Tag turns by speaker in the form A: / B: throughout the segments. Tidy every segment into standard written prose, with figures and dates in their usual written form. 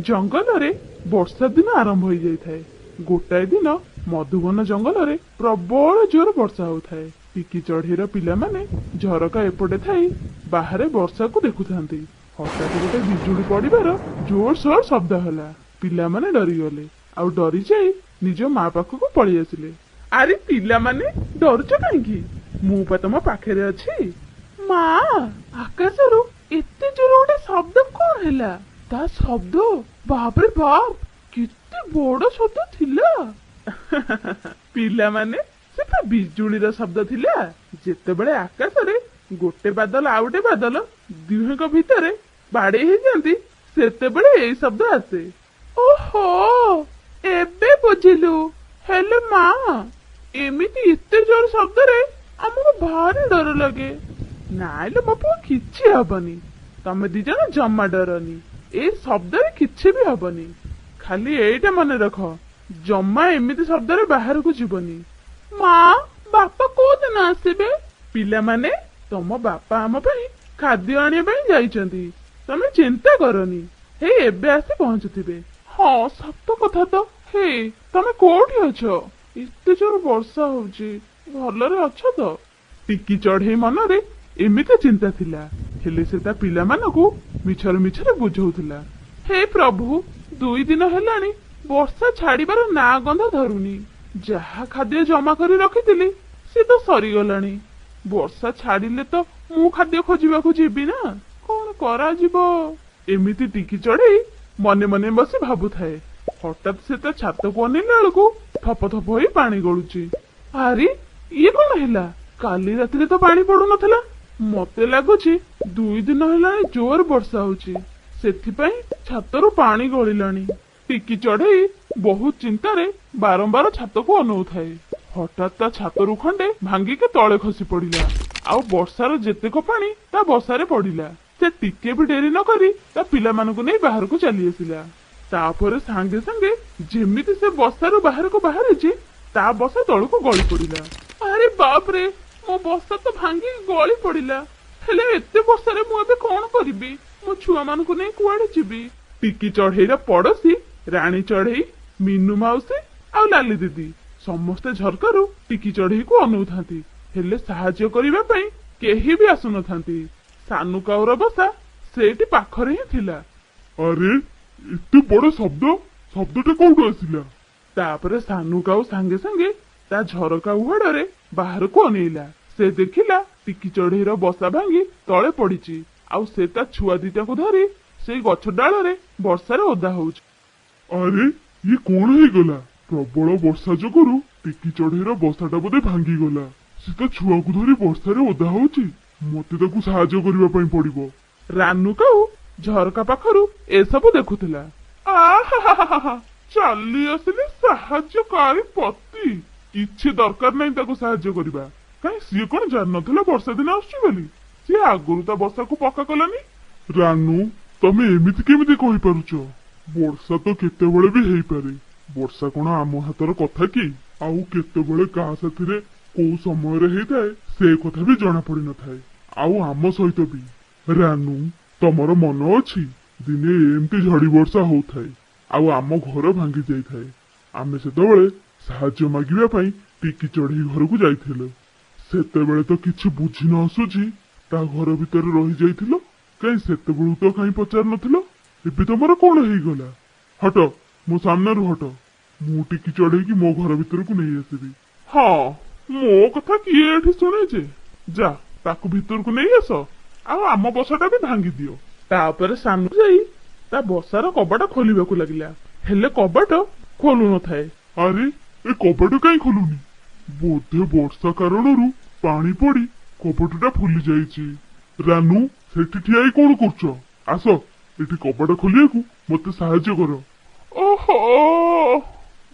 A: जंगल रे वर्षा दिन आरंभ हो जाए। गोटाए दिन मधुबन जंगल रे प्रबल जोर वर्षा होता। टिकी चढ़ईर पिला माने झरका एपटे थाई बाहर वर्षा को देखुथांती। हठात गोटे बिजुली पड़िबार जोरसोर शब्द होला। पिला माने डरीगले आउ डरी जाई निज माँ पाखक पळी आसिले। अरे पिला माने डरुच काहींकी? मु पा तम पाखरे अछि। माँ आकाशरू एते जोर गोटे शब्द कौन हैला? ता शब्द बाप रे बाप केते बड़ शब्द थिला। पिला माने सेटा बिजुलीर शब्द थिला। जेतेबेले आकाश रे गोटे बादल आ गोटे बादल दुहेक भितरे बाड़े हे जांती सेतेबेले एई शब्द आसे। ओहो एबे बुझिलु। हेले माँ एमिति एते जोर शब्द रे हमको भारी डर लगे। नाइले मो पुआ किछि हबनी। तमे दी जण जम्मा डरनी। ए शब्द रे किछि भी हबनी। खाली एइटा मने रख जम्मा एमिति शब्द रे बाहर को जीवनी। माँ बापा को दिन आसीबे? पिला माने तम बापा आम पई खाद्य आनिया पई जाइचंती। तमे चिंता करनी हे एबे आसी पहुंचुथिबे। हाँ सत कथा तो। हे तमे कोठी अछो? एते जोर वर्षा होउची भलरे अछो तो? टिकी चढ़ई मनरे एमिति चिंता थिला। हेले से ता पिला मानकू मिछर मिछर बुझौथिला। हे प्रभु 2 दिन हेलानी वर्षा छाड़ीबार ना गंध धरुनी। जहा खाद्य जमा करी रखिथिली से तो सरी गलानी। वर्षा छाड़िले तो मु खाद्य खोजिबाकू जीबी ना। कौन करा जीवो? एमिति टिकी चढ़ई मने मने बसी भाबुथाए। हठात से ता छात को अनेला बेलकू थप थप होई पानी गळुची। अरे ये कौन हैला? काली रातिरे तो पानी पड़ू नथला। मते लागुची 2 दिन हेलानी जोर वर्षा होची सेथिपाई छातरू पानी गळिलानी। टिकी चढ़ई बहुत चिंतारे बारंबार छात को अनौथाए। हठात ता छातरू खंडे भांगी के तले खसी पड़िला। आउ वर्षार जेतेक पानी ता बसारे पड़िला। से टिके भी डेरी न करी ता पिला मानकू नै बाहर को चली आसिला। तापरे सांगे सांगे जेमिति से बसारू बाहर को बाहरिची ता बसा तळ को गळी पड़िला। अरे बाप रे मो बसा तो भांगी गळी पड़िला। हेले एते वर्षा रे मु एबे कोन करिबी? मो छुआ मानकू नै कुआडे जिबी? टिकी चढ़ईर पड़ोसी रानी चढ़ई मीनू माउसी आउ लाली दीदी समस्ते झरकारू टिकी चढ़ई को अनौथांती। हेले साहाଯ୍ୟ करिबा पई केही भी आसु नथांती। सानू काउर बसा सेठी पाखरे ही थिला। अरे एते बड़ शब्दटा कोउठु आसिला? तापरे सानू काउ सांगे सांगे ता झरका उहाड़े बाहर को अनेला। से देखिला टिकी चढ़ईर बसा भांगी तले पड़ीची। आउ से ता छुआ दीटा को धरी से गछ डाल रे वर्षा रे ओदा होउची। अरे ये कौन है गला? प्रबल वर्षा जोगुरु टिकी चढ़ईर बसाटा बोधे भांगी गला। से तो छुआ को धरी वर्षा रे ओदा होउची। मते ताकू साहाଯ୍य करिबा पई पड़िबो। रानू काऊ झरका पाखरु ए सब देखुथिला। आहा चली आसिले साहाଯ୍यकारी पति। किछि दरकार नै ताकू साहाଯ୍य करिबा। काई सिए कोन जान नथला वर्षा दिन आछी बोली? सिए आगुरु ता वर्षा को पक्का कलानी। रानू तमे एमिति केमिति कहि पारुचो? वर्षा तो केतेबेले भी हेई पारे। वर्षा कोन आम हातर कथा कि? आउ केतेबेले का साथिरे को समय रे हेई थाए से कथा भी जाना पड़ी न थाए। आउ आम सहित भी। रानू तमर मन अछि दिने एमती झड़ी वर्षा होउथाए आउ आम घर भांगी जाई थाए। आमे सेतेबेले साहाଯ୍य मागिबा पई टिकी चढ़ई घर को जाइथिलो। सेतेबेले तो किछि बुझी न आसुची ता घर भीतर रही जाइथिलो। काई सेतेबेलु तो काई पचार नथिलो? एबे तमर कोन हेई गला? हट मो सामने रु हट। मु टिकी चढ़ई की मो घर भीतर को नहीं आसीबी। हाँ मो कथा किए एठी सुने जे? जा ताकू भीतर को नहीं आस आउ आम बसाटा भी भांगी दियो। तापरे सानू जाई ता बसार कबाट खोलिबाकू लागिला। हेले कबाट खोलु न थाए। अरे ए कबाट काई खोलुनी? बोधे वर्षा कारणरू पानी पड़ी कबाटटा फुली जाईची। रानू सेठी ठियाई कोन करछो? आस एठी कबाट खोलियाकू मते साहाଯ୍य करो। ओहो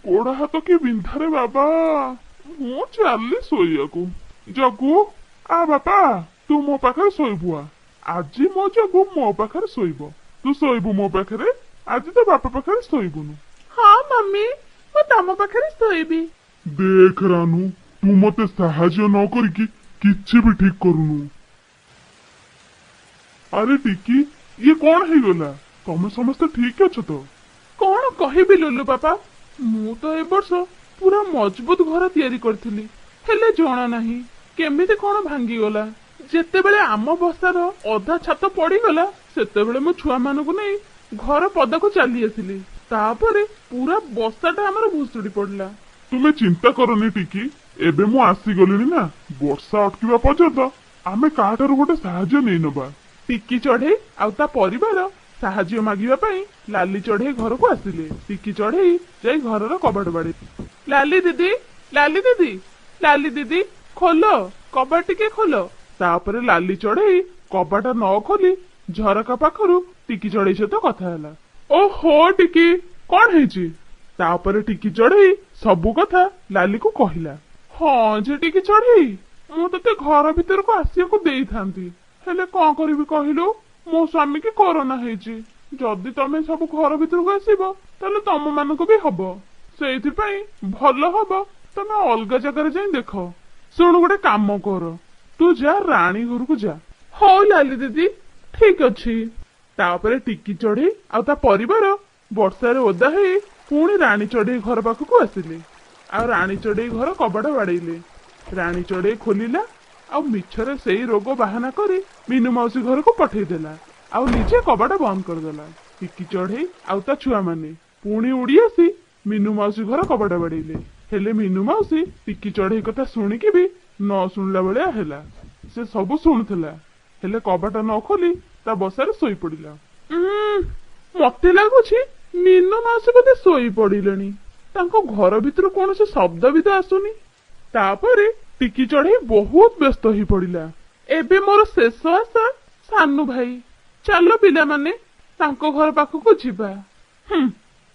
A: गोड़ हाथ की बिंधारे बाबा। मु चाली सोइयाकू। जगू आ बापा तू मो पाखरे सोइबुआ। आज मो जगू मो पाखरे सोइबो। तू सोइबु मो पाखरे? आज तो बापा पाखरे सोइबुनु। हाँ मम्मी मु तम पाखरे सोइबी। देख रानू तू मते साहाଯ୍य न करिकी किछि भी ठीक करूनु। अरे टिकी ये कौन है गला? तमे समस्त ठीक अछ तो? कौन कहबी लुलु पापा मु तो ए वर्ष पूरा मजबूत घर तैयारी करथिली हेले जणा नाही केमिति कोन भांगी गला जेते बेले आम बसार अधा छात पड़ीगला सेते बेले मो छुआ मानकु नै घर पदा को चली आसिली तापरे पूरा बसाटा हमर भुसुडी पड़ला।
B: तुमे चिंता करनी टिकी एबे मु आसी गलिनी ना वर्षा अटकिबा पर्यंत आमे काटारू गोटे साहाय्य नै नबा।
A: टिकी चढ़ई आउ ता परिवार साहाय्य मागिबा पई लाली चढ़ई घर को आसिले। टिकी चढ़ई जाई घरर कबाट बाड़ी लाली दीदी लाली दीदी लाली दीदी खोलो कबाट टिके खोलो। तापरे लाली चढ़ई कबाट न खोली झरका पाखरु टिकी चढ़ई सहित कथा होला। ओहो टिकी कौन है तापरे टिकी चढ़ई सबु कथा लाली को कहला। हाँ जे टिकी चढ़ई मु तते घर भीतर को आसिया को देई थांती हेले कौन करिवि कहिलो मो स्वामी की कोरोना हेची जदि तमे सब घर भीतर को आसीबो ताले तम मानको भी हबो सेइथि पई भलो हबो तमे अलगा जगह जाई देखो। सुन गोटे काम कर तू जा रानी घर को जा। हो लाली दीदी ठीक अछि। तापरे टिकी चढ़ई आ ता परिवार वर्षा रे ओदा हेई पुणी रानी चढ़ई घर पाखक आसिले। आ रानी चढ़ई घर कबाट बाड़ेले। रानी चढ़ई खोलिला आ मिछरे सेई रोग बाहाना करी मीनू मौसी घर को पठेई देला आ निजे कबाट बंद कर देला। टिकी चढ़ई आ ता छुआ माने पुणी उड़ी आसी मीनू मौसी घर कबाट बाड़ेले हेले मीनू मौसी टिकी चढ़ई कथा शुणिकी भी न शुणला बेले हेला। से सब शुणुला हेले कबाट न खोली ता बसारे सोई पड़िला। मते लागुछि मीनू मौसी बोधे सोई पड़िलेनी तांको घर भीतर कौन से शब्द भी तो आसुनी। तापरे टिकी चढ़ई बहुत व्यस्त ही पड़िला। एबे मोर शेष आशा सानू भाई चलो पिला माने तांको घर पाखकु जिबा।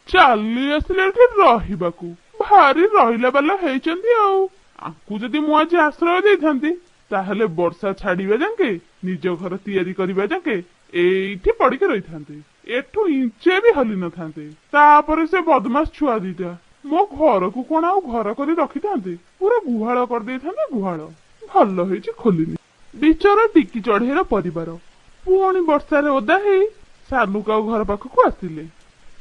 A: चली आसिले एठी रहिबाकू भारी रहिला वाला हेचंदी आउ आंकु जदि मु आज आश्रय देइथांती ताहले वर्षा छाड़िबा जाके निज घर तैयारी करिबा जाके एठी पड़िके रहिथांती एठू इंचे भी हली न थांते। तापरे से बदमाश छुआ दीटा मो घर को कोन आउ घर करी रखिथांती पूरा गुहाळ कर देइथांते गुहाळ भलो हेची खोलिनी। बिचारा टिकी चढ़ईर परिवार पुणी वर्षा रे ओदा हेई सानू का घर पाखकु आसिले।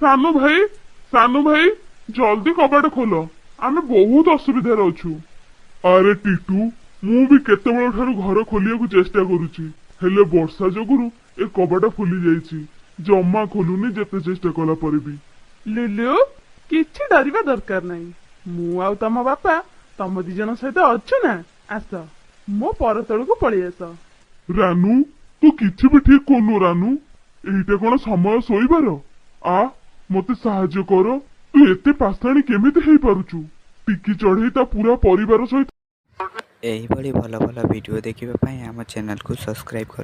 A: सानू भाई जल्दी कबाट खोलो आमे बहुत असुविधा रे अछु। अरे टिटू मु भी केते बेल ठारू घर खोलिया को चेष्टा करूची हेले वर्षा जोगुरु ए कबाट फुली जाईची जम्मा खोलुनी जेते चेष्टा कला परे भी। लुलु किछि डरिबा दरकार नाही मु आउ तम बापा तम दी जन सहित अछु ना आस मो परतळ को पळी आस।
B: रानू तू किछि भी ठीक कोनु रानू एइटा कोन समय सोइबार आ मते सहाय्य कर तू एते पासाणी केमिति हेई पारुछु टिकी चढ़ई ता पूरा परिवार सहित।
C: एही भली भल भल वीडियो देखिबा पई हम चैनल को सब्सक्राइब कर।